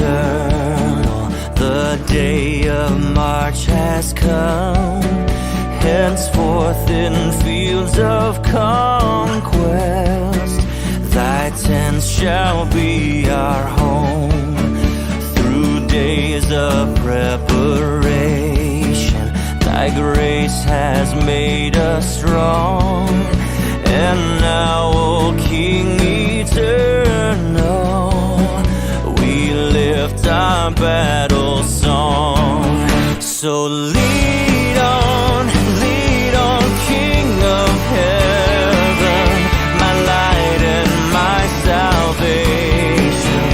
eternal, the day of March has come. Henceforth in fields of conquest, thy tents shall be our home. Through days of preparation, thy grace has made us strong. And now, O King eternal, we lift our battle song. So lead on, King of heaven, my light and my salvation.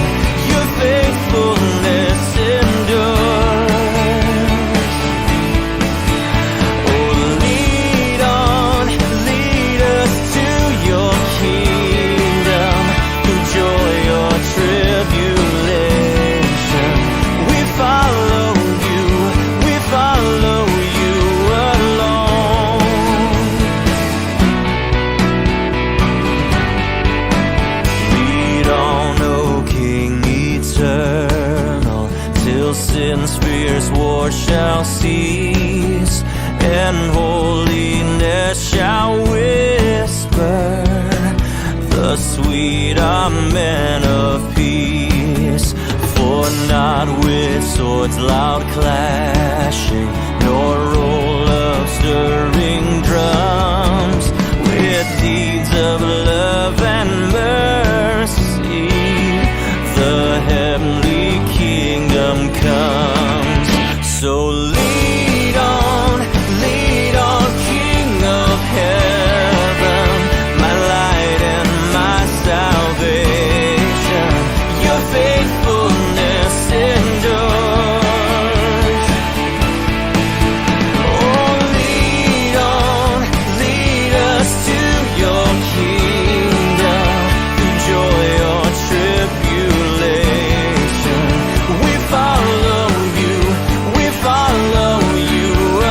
Your faithfulness endures. Oh, lead on, lead us to your kingdom, through joy or tribulation. We follow you alone. Lead on, O King eternal, till sin's fierce war shall cease, and holiness shall whisper the sweet amen of peace. For not with swords loud clashing, nor roll of stirring drums, with deeds of love and mercy, the heavenly kingdom comes. So lead on, King of heaven, my light and my salvation. Your faithfulness endures. Oh, lead on, lead us to your kingdom, through joy or tribulation. We follow you alone.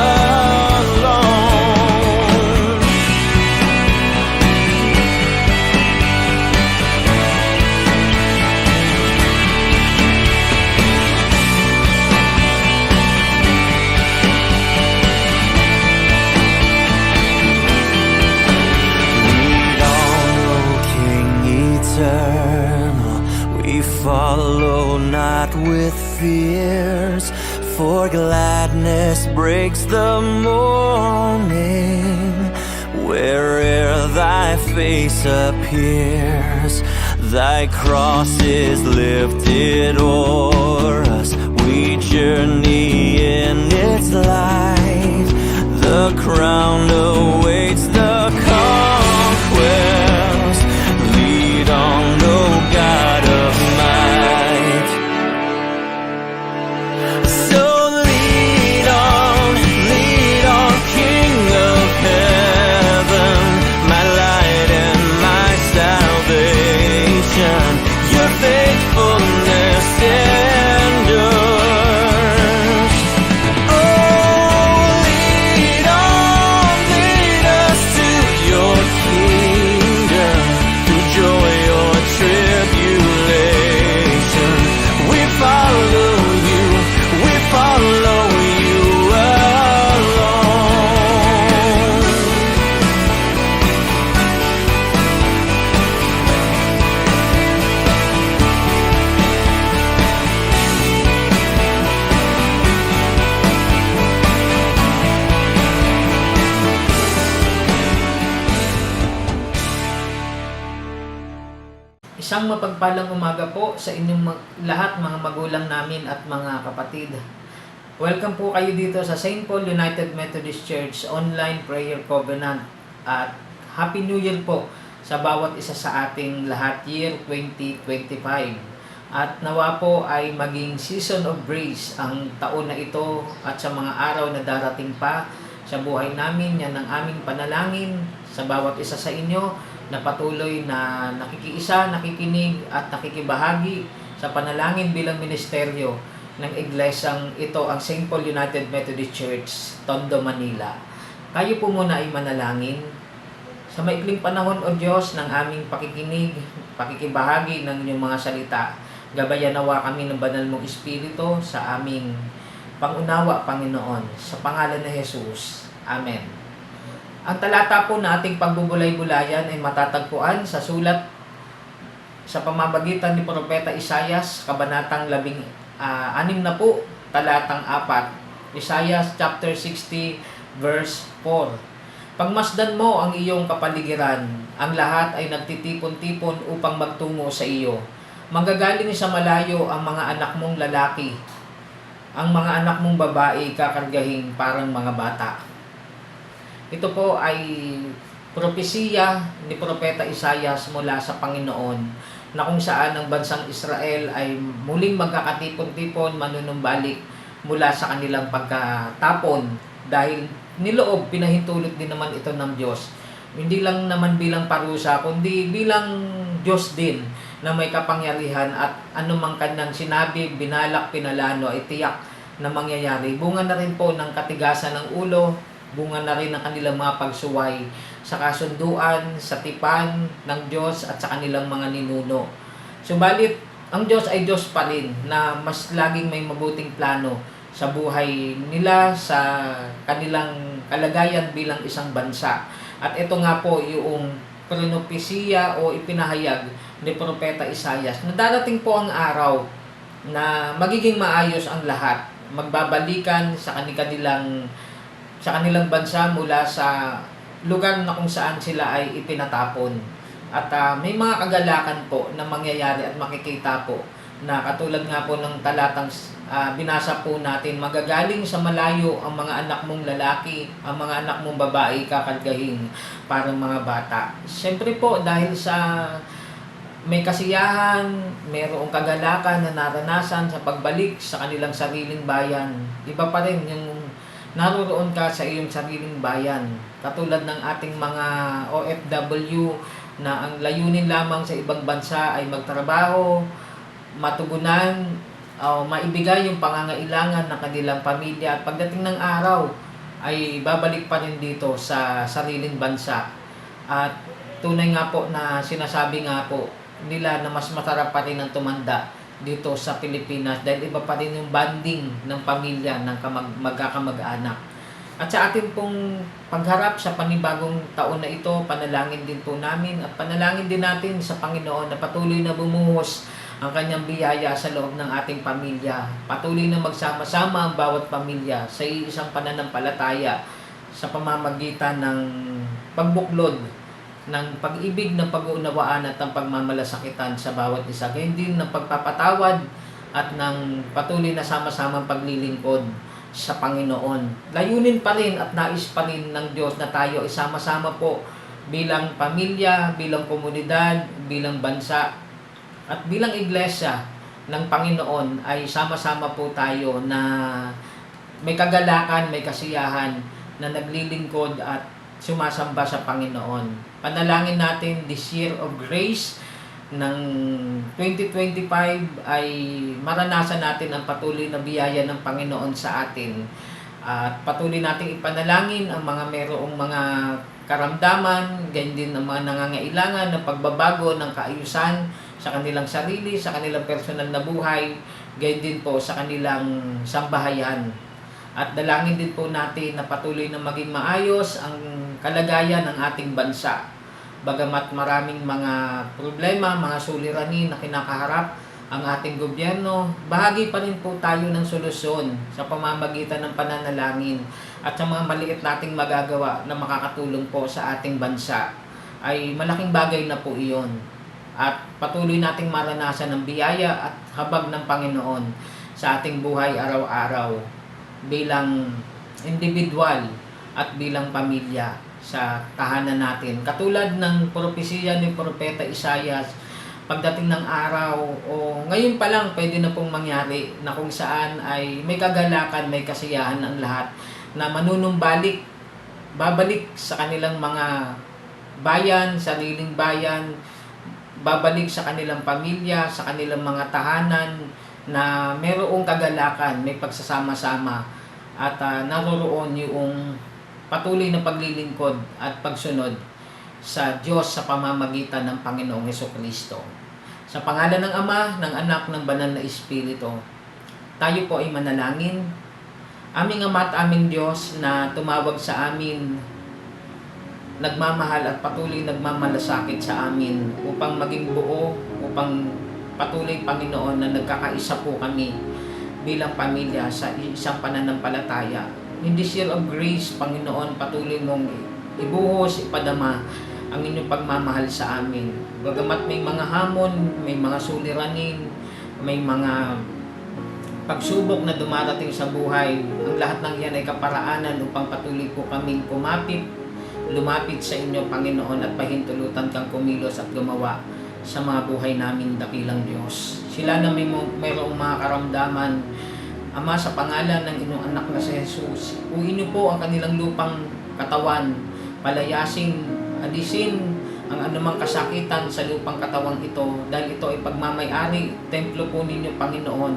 Lead on, O King eternal, we follow not with fears, for gladness breaks the morning. Where'er thy face appears, thy cross is lifted o'er us. We journey in its light, the crown awaits the conquest. Lead on, O God of might. So lead on, King of heaven, my light and my salvation. Your faithfulness endures. Oh, lead us to your kingdom, through joy or tribulation. We follow you alone. Isang mapagpalang umaga po sa inyong lahat, mga magulang namin at mga kapatid. Welcome po kayo dito sa St. Paul United Methodist Church Online Prayer Covenant, at Happy New Year po sa bawat isa sa ating lahat, year 2025. At nawa po ay maging season of grace ang taon na ito at sa mga araw na darating pa sa buhay namin. Yan ang aming panalangin sa bawat isa sa inyo na patuloy na nakikiisa, nakikinig at nakikibahagi sa panalangin bilang ministeryo ng iglesyang ito, ang St. Paul United Methodist Church, Tondo, Manila. Kayo po muna ay manalangin. Sa maikling panahon, O Diyos, ng aming pakikinig, pakikibahagi ng inyong mga salita, Gabayan nawa kami ng banal mong Espiritu sa aming pangunawa, Panginoon. Sa pangalan ni Jesus. Amen. Ang talata po na ating pagbubulay-bulayan ay matatagpuan sa sulat sa pamamagitan ni Propeta Isaias, Kabanatang 6 na po, talatang 4. Isaias chapter 60 verse 4. Pagmasdan mo ang iyong kapaligiran, ang lahat ay nagtitipon-tipon upang magtungo sa iyo. Manggagaling sa malayo ang mga anak mong lalaki, ang mga anak mong babae kakargahin parang mga bata. Ito po ay propesiya ni Propeta Isaias mula sa Panginoon na kung saan ang bansang Israel ay muling magkakatipon-tipon, manunumbalik mula sa kanilang pagkatapon dahil niloob, pinahintulot din naman ito ng Diyos. Hindi lang naman bilang parusa, kundi bilang Diyos din na may kapangyarihan at anumang kanyang sinabi, binalak, pinalano ay tiyak na mangyayari. Bunga na rin po ng katigasan ng ulo, bunga na rin ng kanilang mga pagsuway sa kasunduan, sa tipan ng Diyos at sa kanilang mga ninuno. Subalit, ang Diyos ay Diyos pa rin na mas laging may mabuting plano sa buhay nila, sa kanilang kalagayan bilang isang bansa. At ito nga po yung propesiya o ipinahayag ni Propeta Isaias na darating po ang araw na magiging maayos ang lahat. Magbabalikan sa kanilang bansa mula sa lugar na kung saan sila ay ipinatapon. At may mga kagalakan po na mangyayari at makikita po na katulad nga po ng talatang binasa po natin, magagaling sa malayo ang mga anak mong lalaki, ang mga anak mong babae kakargahin parang mga bata. Siyempre po dahil sa may kasiyahan, mayroong kagalakan na naranasan sa pagbalik sa kanilang sariling bayan. Iba pa rin yung naroon ka sa iyong sariling bayan. Katulad ng ating mga OFW na ang layunin lamang sa ibang bansa ay magtrabaho, matugunan, o maibigay yung pangangailangan ng kanilang pamilya at pagdating ng araw ay babalik pa rin dito sa sariling bansa. At tunay nga po na sinasabi nga po nila na mas masarap pa rin ang tumanda dito sa Pilipinas dahil iba pa rin yung bonding ng pamilya ng magkakamag-anak. At sa ating pong pagharap sa panibagong taon na ito, panalangin din po namin at panalangin din natin sa Panginoon na patuloy na bumuhos ang kanyang biyaya sa loob ng ating pamilya. Patuloy na magsama-sama ang bawat pamilya sa isang pananampalataya sa pamamagitan ng pagbuklod ng pag-ibig, ng pag-uunawaan at ng pagmamalasakitan sa bawat isa. Gayun din ng pagpapatawad at ng patuloy na sama-samang paglilingkod sa Panginoon. Layunin pa rin at nais pa rin ng Diyos na tayo isama-sama po bilang pamilya, bilang komunidad, bilang bansa at bilang iglesia ng Panginoon ay sama-sama po tayo na may kagalakan, may kasiyahan na naglilingkod at sumasamba sa Panginoon. Panalangin natin this year of grace ng 2025 ay maranasan natin ang patuloy na biyaya ng Panginoon sa atin. At patuloy nating ipanalangin ang mga mayroong mga karamdaman, ganyan din ang mga nangangailangan ng pagbabago ng kaayusan sa kanilang sarili, sa kanilang personal na buhay, ganyan din po sa kanilang sambahayan. At dalangin din po natin na patuloy na maging maayos ang kalagayan ng ating bansa. Bagamat maraming mga problema, mga suliranin na kinakaharap ang ating gobyerno, bahagi pa rin po tayo ng solusyon sa pamamagitan ng pananalangin at sa mga maliit nating magagawa na makakatulong po sa ating bansa. Ay malaking bagay na po iyon. At patuloy nating maranasan ng biyaya at habag ng Panginoon sa ating buhay araw-araw bilang individual at bilang pamilya sa tahanan natin. Katulad ng propesiya ni Propeta Isaias, pagdating ng araw o ngayon pa lang pwede na pong mangyari na kung saan ay may kagalakan, may kasiyahan ang lahat na manunumbalik, babalik sa kanilang mga bayan, sariling bayan, babalik sa kanilang pamilya, sa kanilang mga tahanan na mayroong kagalakan, may pagsasama-sama at naroroon yung patuloy na paglilingkod at pagsunod sa Diyos sa pamamagitan ng Panginoong Hesukristo. Sa pangalan ng Ama, ng Anak, ng Banal na Espiritu, tayo po ay manalangin. Aming Ama at aming Diyos na tumawag sa amin, nagmamahal at patuloy nagmamalasakit sa amin upang maging buo, upang patuloy, Panginoon, na nagkakaisa po kami bilang pamilya sa isang pananampalataya. In this year of grace, Panginoon, patuloy mong ibuhos, ipadama ang inyong pagmamahal sa amin. Bagamat may mga hamon, may mga suliranin, may mga pagsubok na dumarating sa buhay, ang lahat ng yan ay kaparaanan upang patuloy po kaming lumapit sa inyo, Panginoon, at pahintulutan kang kumilos at gumawa sa mga buhay namin, dakilang Diyos. Sila na mayroong mga karamdaman, Ama, sa pangalan ng inyong anak na si Jesus, uwi niyo po ang kanilang lupang katawan, palayasin, alisin ang anumang kasakitan sa lupang katawang ito, dahil ito ay pagmamay-ari, templo po ninyo, Panginoon,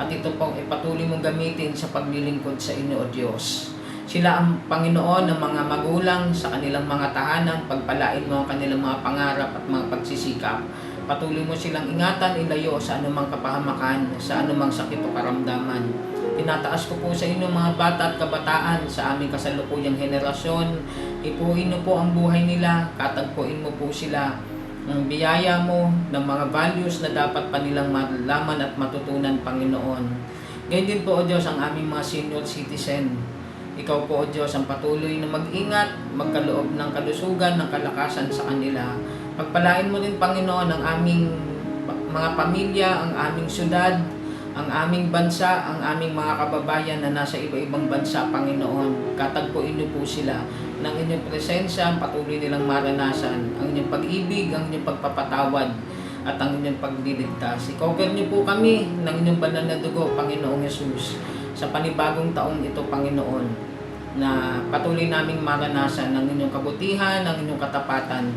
at ito pong ipatuloy mong gamitin sa paglilingkod sa inyo, O Diyos. Sila ang Panginoon ng mga magulang sa kanilang mga tahanan, pagpalain mo ang kanilang mga pangarap at mga pagsisikap. Patuloy mo silang ingatan, ilayo sa anumang kapahamakan, sa anumang sakit o karamdaman. Tinataas ko po sa inyo mga bata at kabataan sa aming kasalukuyang henerasyon. Ipuin mo po ang buhay nila, katagpuin mo po sila ng biyaya mo, ng mga values na dapat pa nilang malaman at matutunan, Panginoon. Ngayon din po, O Diyos, ang aming mga senior citizen. Ikaw po, O Diyos, ang patuloy na mag-ingat, magkaloob ng kalusugan, ng kalakasan sa kanila. Pagpalain mo din, Panginoon, ang aming mga pamilya, ang aming syudad, ang aming bansa, ang aming mga kababayan na nasa iba-ibang bansa, Panginoon. Katagpuin niyo po sila ng inyong presensya, patuloy nilang maranasan ang inyong pag-ibig, ang inyong pagpapatawad, at ang inyong pagliligtas. I-cover niyo po kami ng inyong banal na dugo, Panginoong Jesus, sa panibagong taong ito, Panginoon, na patuloy naming maranasan ng inyong kabutihan, ng inyong katapatan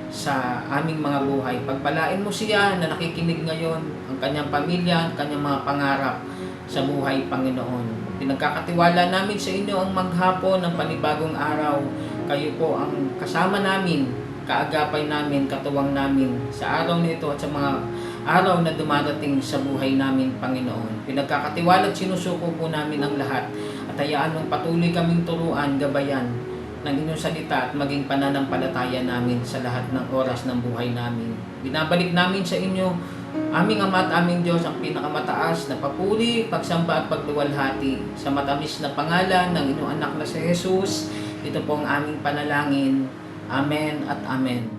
sa aming mga buhay. Pagpalain mo siya na nakikinig ngayon, ang kanyang pamilya, ang kanyang mga pangarap sa buhay, Panginoon. Pinagkakatiwala namin sa inyo ang maghapon ng panibagong araw. Kayo po ang kasama namin, kaagapay namin, katuwang namin sa araw nito at sa mga araw na dumarating sa buhay namin, Panginoon. Pinagkakatiwala at sinusuko po namin ang lahat at hayaan mong patuloy kaming turuan, gabayan ng inyong salita at maging pananampalataya namin sa lahat ng oras ng buhay namin. Binabalik namin sa inyo, aming Ama at aming Diyos, ang pinakamataas na papuri, pagsamba at pagluwalhati sa matamis na pangalan ng inyong anak na si Jesus. Ito po ang aming panalangin. Amen at Amen.